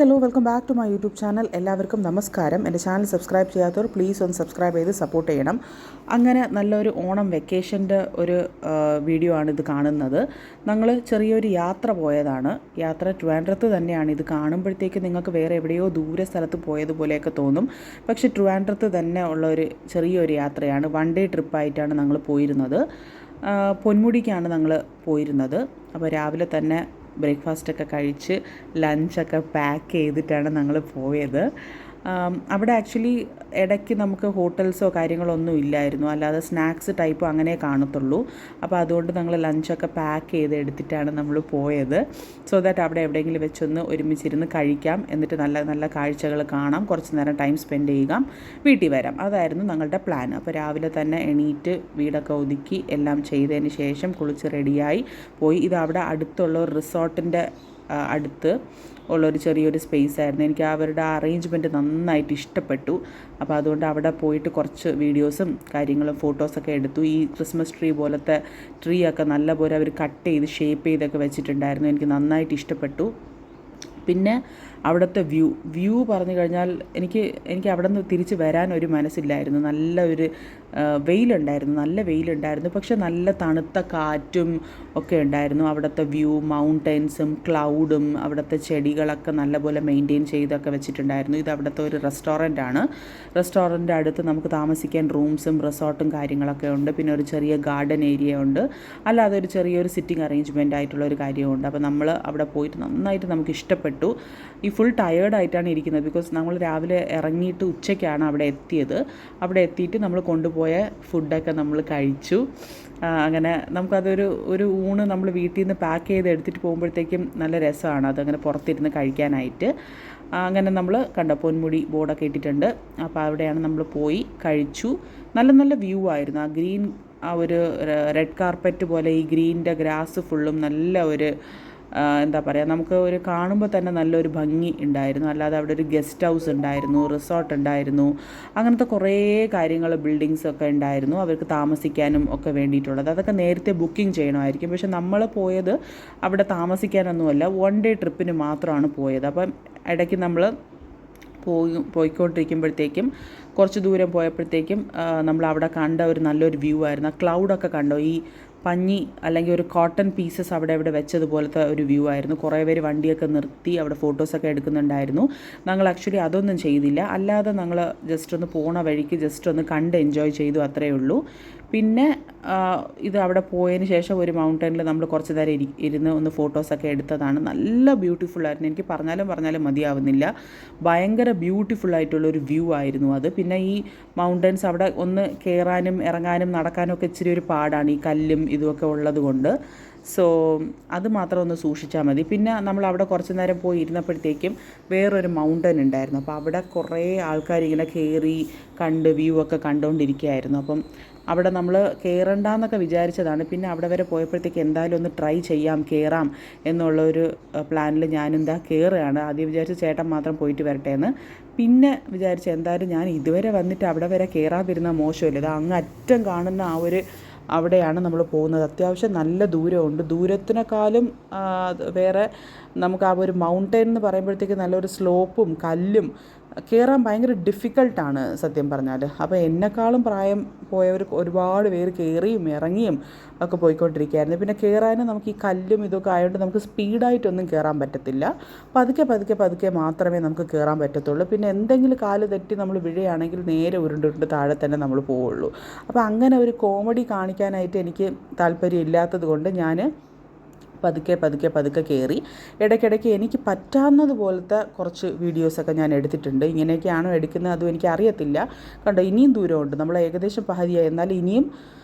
Hello welcome back to my YouTube channel. എല്ലാവർക്കും നമസ്കാരം. എൻ്റെ ചാനൽ സബ്സ്ക്രൈബ് ചെയ്യാത്തവർ പ്ലീസ് ഒന്ന് സബ്സ്ക്രൈബ് ചെയ്ത് സപ്പോർട്ട് ചെയ്യണം. അങ്ങനെ നല്ലൊരു ഓണം വെക്കേഷൻ്റെ ഒരു വീഡിയോ ആണ് ഇത് കാണുന്നത്. ഞങ്ങൾ ചെറിയൊരു യാത്ര പോയതാണ്. യാത്ര ട്രിവാൻഡ്രത്ത് തന്നെയാണ്. ഇത് കാണുമ്പോഴത്തേക്ക് നിങ്ങൾക്ക് വേറെ എവിടെയോ ദൂരെ സ്ഥലത്ത് പോയതുപോലെയൊക്കെ തോന്നും. പക്ഷേ ട്രിവാൻഡ്രത്ത് തന്നെ ഉള്ള ഒരു ചെറിയൊരു യാത്രയാണ്. 1 ഡേ ട്രിപ്പായിട്ടാണ് ഞങ്ങൾ പോയിരുന്നത്. പൊന്മുടിക്കാണ് ഞങ്ങൾ പോയിരുന്നത്. അപ്പോൾ രാവിലെ തന്നെ ബ്രേക്ക്ഫാസ്റ്റൊക്കെ കഴിച്ച് ലഞ്ചൊക്കെ പാക്ക് ചെയ്തിട്ടാണ് ഞങ്ങൾ പോയത്. അവിടെ ആക്ച്വലി ഇടയ്ക്ക് നമുക്ക് ഹോട്ടൽസോ കാര്യങ്ങളോ ഒന്നും ഇല്ലായിരുന്നു. അല്ലാതെ സ്നാക്സ് ടൈപ്പോ അങ്ങനെ കാണത്തുള്ളൂ. അപ്പോൾ അതുകൊണ്ട് ഞങ്ങൾ ലഞ്ചൊക്കെ പാക്ക് ചെയ്ത് എടുത്തിട്ടാണ് നമ്മൾ പോയത്. സോ ദാറ്റ് അവിടെ എവിടെയെങ്കിലും വെച്ചൊന്ന് ഒരുമിച്ചിരുന്ന് കഴിക്കാം, എന്നിട്ട് നല്ല നല്ല കാഴ്ചകൾ കാണാം, കുറച്ച് നേരം ടൈം സ്പെൻഡ് ചെയ്യുക, വീട്ടിൽ വരാം. അതായിരുന്നു ഞങ്ങളുടെ പ്ലാൻ. അപ്പോൾ രാവിലെ തന്നെ എണീറ്റ് വീടൊക്കെ ഒതുക്കി എല്ലാം ചെയ്തതിന് ശേഷം കുളിച്ച് റെഡിയായി പോയി. ഇത് അവിടെ അടുത്തുള്ള ഒരു റിസോർട്ടിൻ്റെ അടുത്ത് ഉള്ളൊരു ചെറിയൊരു സ്പേസ് ആയിരുന്നു. എനിക്ക് അവരുടെ അറേഞ്ച്മെൻറ്റ് നന്നായിട്ട് ഇഷ്ടപ്പെട്ടു. അപ്പോൾ അതുകൊണ്ട് അവിടെ പോയിട്ട് കുറച്ച് വീഡിയോസും കാര്യങ്ങളും ഫോട്ടോസൊക്കെ എടുത്തു. ഈ ക്രിസ്മസ് ട്രീ പോലത്തെ ട്രീ ഒക്കെ നല്ലപോലെ അവർ കട്ട് ചെയ്ത് ഷേപ്പ് ചെയ്തൊക്കെ വെച്ചിട്ടുണ്ടായിരുന്നു. എനിക്ക് നന്നായിട്ട് ഇഷ്ടപ്പെട്ടു. പിന്നെ അവിടുത്തെ വ്യൂ പറഞ്ഞു കഴിഞ്ഞാൽ എനിക്ക് അവിടെ നിന്ന് തിരിച്ച് വരാൻ ഒരു മനസ്സില്ലായിരുന്നു. നല്ല ഒരു നല്ല വെയിലുണ്ടായിരുന്നു. പക്ഷെ നല്ല തണുത്ത കാറ്റും ഒക്കെ ഉണ്ടായിരുന്നു. അവിടുത്തെ വ്യൂ, മൗണ്ടൻസും ക്ലൗഡും അവിടുത്തെ ചെടികളൊക്കെ നല്ലപോലെ മെയിൻറ്റെയിൻ ചെയ്തൊക്കെ വെച്ചിട്ടുണ്ടായിരുന്നു. ഇത് അവിടുത്തെ ഒരു റെസ്റ്റോറൻ്റാണ്. റെസ്റ്റോറൻറ്റ് അടുത്ത് നമുക്ക് താമസിക്കാൻ റൂംസും റിസോർട്ടും കാര്യങ്ങളൊക്കെ ഉണ്ട്. പിന്നെ ഒരു ചെറിയ ഗാർഡൻ ഏരിയ ഉണ്ട്. അല്ലാതെ ഒരു ചെറിയൊരു സിറ്റിംഗ് അറേഞ്ച്മെൻ്റ് ആയിട്ടുള്ള ഒരു കാര്യമുണ്ട്. അപ്പോൾ നമ്മൾ അവിടെ പോയിട്ട് നന്നായിട്ട് നമുക്ക് ഇഷ്ടപ്പെട്ടു. ഈ ഫുൾ ടയേർഡായിട്ടാണ് ഇരിക്കുന്നത്. ബിക്കോസ് നമ്മൾ രാവിലെ ഇറങ്ങിയിട്ട് ഉച്ചയ്ക്കാണ് അവിടെ എത്തിയത്. അവിടെ എത്തിയിട്ട് നമ്മൾ കൊണ്ടുപോയ ഫുഡൊക്കെ നമ്മൾ കഴിച്ചു. അങ്ങനെ നമുക്കതൊരു ഊണ് നമ്മൾ വീട്ടിൽ നിന്ന് പാക്ക് ചെയ്ത് എടുത്തിട്ട് പോകുമ്പോഴത്തേക്കും നല്ല രസമാണ് അതങ്ങനെ പുറത്തിരുന്ന് കഴിക്കാനായിട്ട്. അങ്ങനെ നമ്മൾ പൊന്മുടി ബോർഡൊക്കെ ഇട്ടിട്ടുണ്ട്. അപ്പോൾ അവിടെയാണ് നമ്മൾ പോയി കഴിച്ചു. നല്ല നല്ല വ്യൂ ആയിരുന്നു. ആ ഒരു റെഡ് കാർപ്പറ്റ് പോലെ ഈ ഗ്രീനിൻ്റെ ഗ്രാസ് ഫുള്ളും നല്ല ഒരു എന്താ പറയുക, നമുക്ക് ഒരു കാണുമ്പോൾ തന്നെ നല്ലൊരു ഭംഗി ഉണ്ടായിരുന്നു. അല്ലാതെ അവിടെ ഒരു ഗസ്റ്റ് ഹൗസ് ഉണ്ടായിരുന്നു, റിസോർട്ട് ഉണ്ടായിരുന്നു, അങ്ങനത്തെ കുറേ കാര്യങ്ങൾ, ബിൽഡിങ്സ് ഒക്കെ ഉണ്ടായിരുന്നു അവർക്ക് താമസിക്കാനും ഒക്കെ വേണ്ടിയിട്ടുള്ളത്. അതൊക്കെ നേരത്തെ ബുക്കിംഗ് ചെയ്യണമായിരിക്കും. പക്ഷെ നമ്മൾ പോയത് അവിടെ താമസിക്കാനൊന്നുമല്ല, 1 ഡേ ട്രിപ്പിന് മാത്രമാണ് പോയത്. അപ്പം ഇടയ്ക്ക് നമ്മൾ പോയിക്കൊണ്ടിരിക്കുമ്പോഴത്തേക്കും കുറച്ച് ദൂരം പോയപ്പോഴത്തേക്കും നമ്മൾ അവിടെ കണ്ട ഒരു നല്ലൊരു വ്യൂ ആയിരുന്നു. ആ ക്ലൗഡൊക്കെ കണ്ടോ, ഈ പഞ്ഞി അല്ലെങ്കിൽ ഒരു കോട്ടൺ പീസസ് അവിടെ വെച്ചതുപോലത്തെ ഒരു വ്യൂ ആയിരുന്നു. കുറേ പേര് വണ്ടിയൊക്കെ നിർത്തി അവിടെ ഫോട്ടോസൊക്കെ എടുക്കുന്നുണ്ടായിരുന്നു. ഞങ്ങൾ ആക്ച്വലി അതൊന്നും ചെയ്തില്ല. അല്ലാതെ ഞങ്ങൾ ജസ്റ്റ് ഒന്ന് പോണ വഴിക്ക് ജസ്റ്റ് ഒന്ന് കണ്ട് എൻജോയ് ചെയ്തു, അത്രയേ ഉള്ളൂ. പിന്നെ ഇത് അവിടെ പോയതിന് ശേഷം ഒരു മൗണ്ടനിൽ നമ്മൾ കുറച്ച് നേരം ഇരുന്ന് ഒന്ന് ഫോട്ടോസൊക്കെ എടുത്തതാണ്. നല്ല ബ്യൂട്ടിഫുള്ളായിരുന്നു. എനിക്ക് പറഞ്ഞാലും മതിയാവുന്നില്ല. ഭയങ്കര ബ്യൂട്ടിഫുള്ളായിട്ടുള്ളൊരു വ്യൂ ആയിരുന്നു അത്. പിന്നെ ഈ മൗണ്ടൻസ് അവിടെ ഒന്ന് കയറാനും ഇറങ്ങാനും നടക്കാനും ഒക്കെ ഇച്ചിരി ഒരു പാടാണ്, ഈ കല്ലും ഇതുമൊക്കെ ഉള്ളത് കൊണ്ട്. സോ അത് മാത്രം ഒന്ന് സൂക്ഷിച്ചാൽ മതി. പിന്നെ നമ്മൾ അവിടെ കുറച്ച് നേരം പോയി ഇരുന്നപ്പോഴത്തേക്കും വേറൊരു മൗണ്ടൻ ഉണ്ടായിരുന്നു. അപ്പോൾ അവിടെ കുറേ ആൾക്കാർ ഇങ്ങനെ കയറി കണ്ട് വ്യൂ ഒക്കെ കണ്ടുകൊണ്ടിരിക്കുകയായിരുന്നു. അപ്പം അവിടെ നമ്മൾ കയറണ്ടെന്നൊക്കെ വിചാരിച്ചതാണ്. പിന്നെ അവിടെ വരെ പോയപ്പോഴത്തേക്ക് എന്തായാലും ഒന്ന് ട്രൈ ചെയ്യാം, കയറാം എന്നുള്ളൊരു പ്ലാനിൽ ഞാനെന്താ കയറുകയാണ്. ആദ്യം വിചാരിച്ച് ചേട്ടൻ മാത്രം പോയിട്ട് വരട്ടെ എന്ന്. പിന്നെ വിചാരിച്ച് എന്തായാലും ഞാൻ ഇതുവരെ വന്നിട്ട് അവിടെ വരെ കയറാതിരുന്ന മോശമല്ലേ, ഇത് അങ്ങ് അറ്റം കാണുന്ന അവിടെയാണ് നമ്മൾ പോകുന്നത്. അത്യാവശ്യം നല്ല ദൂരമുണ്ട്. ദൂരത്തിനേക്കാളും വേറെ നമുക്ക് ആ ഒരു മൗണ്ടൻ എന്ന് പറയുമ്പോഴത്തേക്ക് നല്ലൊരു സ്ലോപ്പും കല്ലും കയറാൻ ഭയങ്കര ഡിഫിക്കൽട്ടാണ് സത്യം പറഞ്ഞാൽ. അപ്പോൾ എന്നെക്കാളും പ്രായം പോയവർ ഒരുപാട് പേര് കയറിയും ഇറങ്ങിയും ഒക്കെ പോയിക്കൊണ്ടിരിക്കുകയായിരുന്നു. പിന്നെ കയറാനും നമുക്ക് ഈ കല്ലും ഇതൊക്കെ ആയതുകൊണ്ട് നമുക്ക് സ്പീഡായിട്ടൊന്നും കയറാൻ പറ്റത്തില്ല. പതുക്കെ മാത്രമേ നമുക്ക് കയറാൻ പറ്റത്തുള്ളൂ. പിന്നെ എന്തെങ്കിലും കാല് തെറ്റി നമ്മൾ വീഴുകയാണെങ്കിൽ നേരെ ഉരുണ്ടുരുണ്ട് താഴെ തന്നെ നമ്മൾ പോവുള്ളൂ. അപ്പോൾ അങ്ങനെ ഒരു കോമഡി കാണിക്കാനായിട്ട് എനിക്ക് താല്പര്യമില്ലാത്തത് കൊണ്ട് ഞാൻ പതുക്കെ കയറി. ഇടയ്ക്കിടയ്ക്ക് എനിക്ക് പറ്റാവുന്നതുപോലത്തെ കുറച്ച് വീഡിയോസൊക്കെ ഞാൻ എടുത്തിട്ടുണ്ട്. ഇങ്ങനെയൊക്കെയാണോ എടുക്കുന്നത് അതും എനിക്ക് അറിയത്തില്ല. കണ്ടോ, ഇനിയും ദൂരമുണ്ട്. നമ്മൾ ഏകദേശം പകുതിയായി, എന്നാൽ ഇനിയും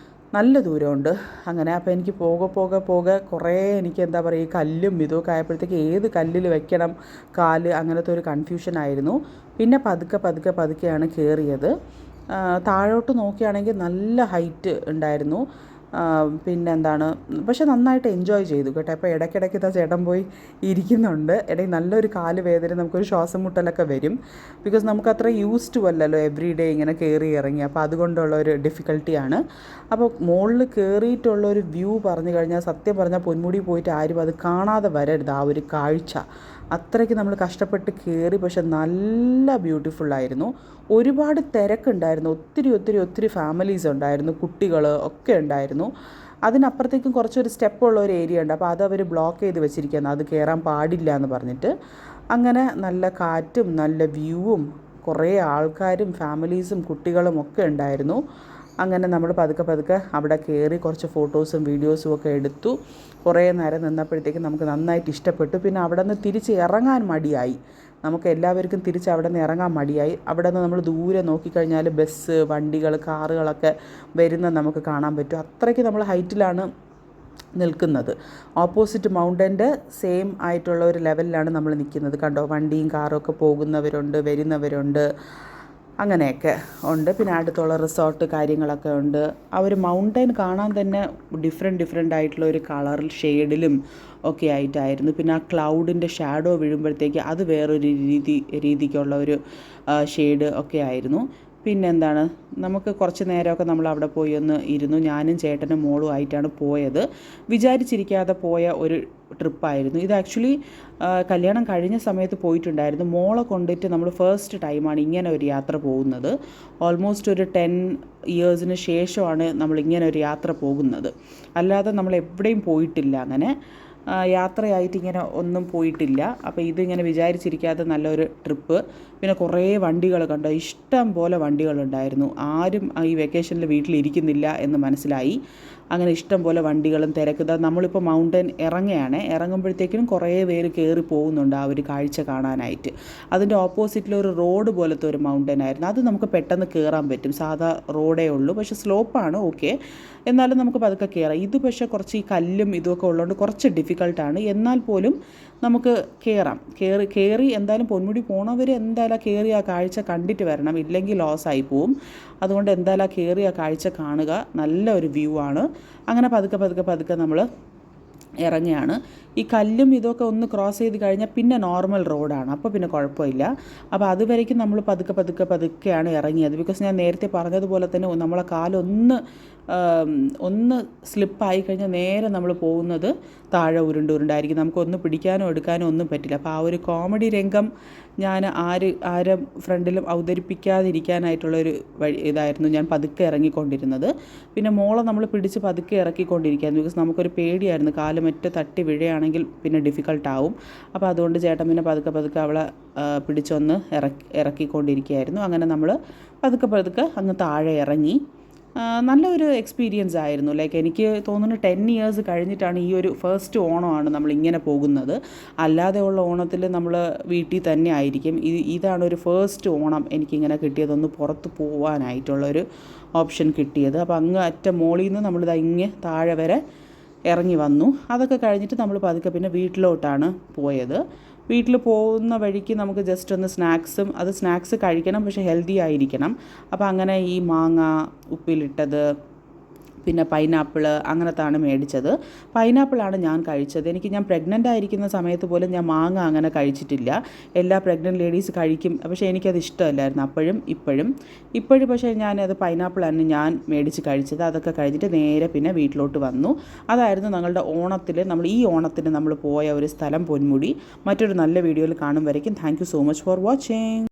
നല്ല ദൂരമുണ്ട്. അങ്ങനെ അപ്പോൾ എനിക്ക് പോകെ കുറേ എനിക്ക് എന്താ പറയുക, ഈ കല്ലും ഇതൊക്കെ ആയപ്പോഴത്തേക്ക് ഏത് കല്ലിൽ വെക്കണം കാല്, അങ്ങനത്തെ ഒരു കൺഫ്യൂഷനായിരുന്നു. പിന്നെ പതുക്കെയാണ് കയറിയത്. താഴോട്ട് നോക്കുകയാണെങ്കിൽ നല്ല ഹൈറ്റ് ഉണ്ടായിരുന്നു. പിന്നെന്താണ്, പക്ഷെ നന്നായിട്ട് എൻജോയ് ചെയ്തു കേട്ടോ. അപ്പോൾ ഇടയ്ക്കിടയ്ക്ക് ചേട്ടൻ പോയി ഇരിക്കുന്നുണ്ട്. ഇടയിൽ നല്ലൊരു കാല് വേദന, നമുക്കൊരു ശ്വാസം മുട്ടലൊക്കെ വരും. ബിക്കോസ് നമുക്കത്ര യൂസ്ഡ് അല്ലല്ലോ എവറി ഡേ ഇങ്ങനെ കയറി ഇറങ്ങി. അപ്പോൾ അതുകൊണ്ടുള്ളൊരു ഡിഫിക്കൽട്ടിയാണ്. അപ്പോൾ മുകളിൽ കയറിയിട്ടുള്ളൊരു വ്യൂ പറഞ്ഞു കഴിഞ്ഞാൽ, സത്യം പറഞ്ഞാൽ പൊന്മുടി പോയിട്ട് ആരും അത് കാണാതെ വരരുത്. ആ ഒരു കാഴ്ച അത്രയ്ക്ക് നമ്മൾ കഷ്ടപ്പെട്ട് കയറി. പക്ഷെ നല്ല ബ്യൂട്ടിഫുള്ളായിരുന്നു. ഒരുപാട് തിരക്കുണ്ടായിരുന്നു. ഒത്തിരി ഫാമിലീസ് ഉണ്ടായിരുന്നു, കുട്ടികൾ ഒക്കെ ഉണ്ടായിരുന്നു. അതിനപ്പുറത്തേക്കും കുറച്ചൊരു സ്റ്റെപ്പുള്ള ഒരു ഏരിയ ഉണ്ട്. അപ്പോൾ അതവർ ബ്ലോക്ക് ചെയ്ത് വെച്ചിരിക്കുകയാണ്, അത് കയറാൻ പാടില്ല എന്ന് പറഞ്ഞിട്ട്. അങ്ങനെ നല്ല കാറ്റും നല്ല വ്യൂവും കുറേ ആൾക്കാരും ഫാമിലീസും കുട്ടികളും ഒക്കെ ഉണ്ടായിരുന്നു. അങ്ങനെ നമ്മൾ പതുക്കെ അവിടെ കയറി കുറച്ച് ഫോട്ടോസും വീഡിയോസും ഒക്കെ എടുത്തു. കുറേ നേരം നിന്നപ്പോഴത്തേക്കും നമുക്ക് നന്നായിട്ട് ഇഷ്ടപ്പെട്ടു. പിന്നെ അവിടെ നിന്ന് തിരിച്ച് ഇറങ്ങാൻ മടിയായി. നമുക്ക് എല്ലാവർക്കും തിരിച്ച് അവിടെ നിന്ന് ഇറങ്ങാൻ മടിയായി. അവിടെ നിന്ന് നമ്മൾ ദൂരെ നോക്കിക്കഴിഞ്ഞാൽ ബസ്, വണ്ടികൾ, കാറുകളൊക്കെ വരുന്നത് നമുക്ക് കാണാൻ പറ്റും. അത്രയ്ക്ക് നമ്മൾ ഹൈറ്റിലാണ് നിൽക്കുന്നത്. ഓപ്പോസിറ്റ് മൗണ്ടൻ്റെ സെയിം ആയിട്ടുള്ള ഒരു ലെവലിലാണ് നമ്മൾ നിൽക്കുന്നത്. കണ്ടോ, വണ്ടിയും കാറും ഒക്കെ പോകുന്നവരുണ്ട്, വരുന്നവരുണ്ട്, അങ്ങനെയൊക്കെ ഉണ്ട്. പിന്നെ അടുത്തുള്ള റിസോർട്ട് കാര്യങ്ങളൊക്കെ ഉണ്ട്. ആ ഒരു മൗണ്ടൻ കാണാൻ തന്നെ ഡിഫറെൻ്റ് ആയിട്ടുള്ള ഒരു കളറിൽ ഷെയ്ഡിലും ഒക്കെ ആയിട്ടായിരുന്നു. പിന്നെ ആ ക്ലൗഡിൻ്റെ ഷാഡോ വീഴുമ്പോഴത്തേക്ക് അത് വേറൊരു രീതിക്കുള്ള ഒരു ഷെയ്ഡ് ഒക്കെ ആയിരുന്നു. പിന്നെന്താണ്, നമുക്ക് കുറച്ച് നേരമൊക്കെ നമ്മൾ അവിടെ പോയി ഒന്ന് ഇരുന്നു. ഞാനും ചേട്ടനും മോളും ആയിട്ടാണ് പോയത്. വിചാരിച്ചിരിക്കാതെ പോയ ഒരു ട്രിപ്പായിരുന്നു ഇത്. ആക്ച്വലി കല്യാണം കഴിഞ്ഞ സമയത്ത് പോയിട്ടുണ്ടായിരുന്നു. മോളെ കൊണ്ടിട്ട് നമ്മൾ ഫസ്റ്റ് ടൈമാണ് ഇങ്ങനെ ഒരു യാത്ര പോകുന്നത്. ഓൾമോസ്റ്റ് ഒരു 10 ഇയേഴ്സിന് ശേഷമാണ് നമ്മളിങ്ങനെ ഒരു യാത്ര പോകുന്നത്. അല്ലാതെ നമ്മൾ എവിടെയും പോയിട്ടില്ല, അങ്ങനെ യാത്രയായിട്ട് ഇങ്ങനെ ഒന്നും പോയിട്ടില്ല. അപ്പോൾ ഇതിങ്ങനെ വിചാരിച്ചിരിക്കാതെ നല്ലൊരു ട്രിപ്പ്. പിന്നെ കുറേ വണ്ടികൾ കണ്ടോ, ഇഷ്ടം പോലെ വണ്ടികളുണ്ടായിരുന്നു. ആരും ഈ വെക്കേഷനിൽ വീട്ടിലിരിക്കുന്നില്ല എന്ന് മനസ്സിലായി. അങ്ങനെ ഇഷ്ടം പോലെ വണ്ടികളും തിരക്കുക. നമ്മളിപ്പോൾ മൗണ്ടൻ ഇറങ്ങുമ്പോഴത്തേക്കും കുറേ പേര് കയറി പോകുന്നുണ്ട് ആ ഒരു കാഴ്ച കാണാനായിട്ട്. അതിൻ്റെ ഓപ്പോസിറ്റിലൊരു റോഡ് പോലത്തെ ഒരു മൗണ്ടൻ ആയിരുന്നു. അത് നമുക്ക് പെട്ടെന്ന് കയറാൻ പറ്റും, സാധാ റോഡേ ഉള്ളൂ, പക്ഷേ സ്ലോപ്പാണ്, ഓക്കെ, എന്നാലും നമുക്ക് പതുക്കെ കയറാം. ഇത് പക്ഷേ കുറച്ച് ഈ കല്ലും ഇതുമൊക്കെ ഉള്ളതുകൊണ്ട് കുറച്ച് ഡിഫിക്കൽട്ടാണ്. എന്നാൽ പോലും നമുക്ക് കയറാം. കയറി എന്തായാലും പൊന്മുടി പോണവർ എന്തായാലും കയറി ആ കാഴ്ച കണ്ടിട്ട് വരണം, ഇല്ലെങ്കിൽ ലോസായി പോവും. അതുകൊണ്ട് എന്തായാലും കയറി ആ കാഴ്ച കാണുക. നല്ല ഒരു വ്യൂ ആണ്. അങ്ങനെ പതുക്കെ നമ്മൾ ഇറങ്ങിയാണ്. ഈ കല്ലും ഇതൊക്കെ ഒന്ന് ക്രോസ് ചെയ്ത് കഴിഞ്ഞാൽ പിന്നെ നോർമൽ റോഡാണ്, അപ്പോൾ പിന്നെ കുഴപ്പമില്ല. അപ്പോൾ അതുവരേക്കും നമ്മൾ പതുക്കെയാണ് ഇറങ്ങിയത്. ബിക്കോസ് ഞാൻ നേരത്തെ പറഞ്ഞതുപോലെ തന്നെ നമ്മളെ കാലൊന്ന് സ്ലിപ്പായി കഴിഞ്ഞാൽ നേരെ നമ്മൾ പോകുന്നത് താഴെ ഉരുണ്ടായിരിക്കും. നമുക്കൊന്ന് പിടിക്കാനോ എടുക്കാനോ ഒന്നും പറ്റില്ല. അപ്പോൾ ആ ഒരു കോമഡി രംഗം ഞാൻ ആരെ ഫ്രണ്ടിലും അവതരിപ്പിക്കാതിരിക്കാനായിട്ടുള്ളൊരു ഇതായിരുന്നു ഞാൻ പതുക്കെ ഇറങ്ങിക്കൊണ്ടിരുന്നത്. പിന്നെ മോളെ നമ്മൾ പിടിച്ച് പതുക്കെ ഇറക്കിക്കൊണ്ടിരിക്കുകയായിരുന്നു. ബിക്കോസ് നമുക്കൊരു പേടിയായിരുന്നു, കാല് മറ്റേ തട്ടി വീഴുകയാണെങ്കിൽ പിന്നെ ഡിഫിക്കൽട്ടാവും. അപ്പോൾ അതുകൊണ്ട് ചേട്ടൻ പിന്നെ പതുക്കെ അവളെ പിടിച്ചൊന്ന് ഇറക്കിക്കൊണ്ടിരിക്കുകയായിരുന്നു. അങ്ങനെ നമ്മൾ പതുക്കെ അങ്ങ് താഴെ ഇറങ്ങി. നല്ലൊരു എക്സ്പീരിയൻസ് ആയിരുന്നു. ലൈക്ക് എനിക്ക് തോന്നുന്നു 10 ഇയേഴ്സ് കഴിഞ്ഞിട്ടാണ് ഈ ഒരു ഫസ്റ്റ് ഓണമാണ് നമ്മളിങ്ങനെ പോകുന്നത്. അല്ലാതെ ഉള്ള ഓണത്തിൽ നമ്മൾ വീട്ടിൽ തന്നെ ആയിരിക്കും. ഇതാണ് ഒരു ഫസ്റ്റ് ഓണം എനിക്കിങ്ങനെ കിട്ടിയതൊന്ന് പുറത്ത് പോകാനായിട്ടുള്ളൊരു ഓപ്ഷൻ കിട്ടിയത്. അപ്പോൾ അങ്ങ് അറ്റ മോളിൽ നിന്ന് നമ്മളിത് ഇങ്ങ് താഴെ വരെ ഇറങ്ങി വന്നു. അതൊക്കെ കഴിഞ്ഞിട്ട് നമ്മൾ പതുക്കെ പിന്നെ വീട്ടിലോട്ടാണ് പോയത്. വീട്ടിൽ പോകുന്ന വഴിക്ക് നമുക്ക് ജസ്റ്റ് ഒന്ന് സ്നാക്സ് കഴിക്കണം, പക്ഷേ ഹെൽത്തി ആയിരിക്കണം. അപ്പോൾ അങ്ങനെ ഈ മാങ്ങ ഉപ്പിലിട്ടത്, പിന്നെ പൈനാപ്പിൾ, അങ്ങനത്താണ് മേടിച്ചത്. പൈനാപ്പിളാണ് ഞാൻ കഴിച്ചത്. ഞാൻ പ്രഗ്നൻ്റ് ആയിരിക്കുന്ന സമയത്ത് പോലും ഞാൻ മാങ്ങ അങ്ങനെ കഴിച്ചിട്ടില്ല. എല്ലാ പ്രഗ്നൻ്റ് ലേഡീസ് കഴിക്കും, പക്ഷേ എനിക്കത് ഇഷ്ടമല്ലായിരുന്നു അപ്പോഴും ഇപ്പോഴും പക്ഷേ ഞാനത് പൈനാപ്പിളാണ് ഞാൻ മേടിച്ച് കഴിച്ചത്. അതൊക്കെ കഴിഞ്ഞിട്ട് നേരെ പിന്നെ വീട്ടിലോട്ട് വന്നു. അതായിരുന്നു ഞങ്ങളുടെ ഈ ഓണത്തിന് നമ്മൾ പോയ ഒരു സ്ഥലം പൊന്മുടി. മറ്റൊരു നല്ല വീഡിയോയിൽ കാണും വരയ്ക്കും. Thank you so much for watching.